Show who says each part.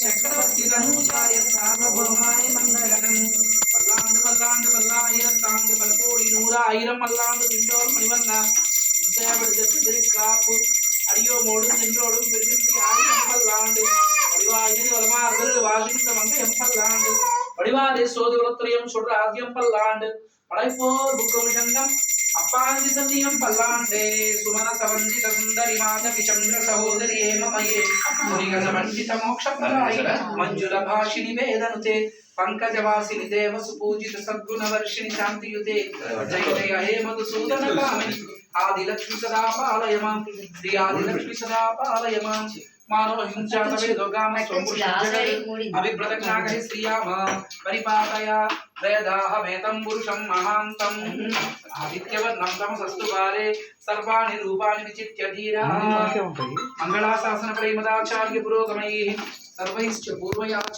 Speaker 1: చక్రవర్తి ధనుచార్య సార్వభౌమాయ మంగళం Pallandu Pallandu పల్లాయిరత్తాండు పలకోడి 100,000 Pallandu తిండోరు మణివన్న ఇంతేబడి తిరుక్కాపు audio mode నిండోడు పెరిగింది 1000 పల్లాండు వడివాయిని వలమార్గలు వాషింత మంగ ఎంపల్లాండు వడివాదే సోదివలత్రయం సుడ్రాద్యం పల్లాండు పడైపోర్ బుక్కముషంగం అప్పాంగి సంధియం పల్లాండే సుమన సవందిత సుందరి మాత విచంద్ర సహోదరి హేమమయే మునిగణ పండిత మోక్షప్రదాయ మంజుల భాషిని వేదనుతే పంకజవాసిని దేవ సుపూజిత సద్గుణ వర్షిణి శాంతియుతే జయ జయ హే మధుసూదన కామిని ఆదిలక్ష్మి సదా పాలయమాం శ్రీ ఆదిలక్ష్మి సదా పాలయమాం మానవ హింసాత వేదోగామ అభిప్రదజ్ఞాగై శ్రీయామ పరిపాతయ వేదాహమేతం పురుషం మహాంతం ఆదిత్యవర్ణం తమసస్తు బాలే సర్వాణి రూపాణి విచిత్య ధీరా మంగళాశాసన ప్రేమదాచార్య పురోగమై సర్వైశ్చ పూర్వయాచ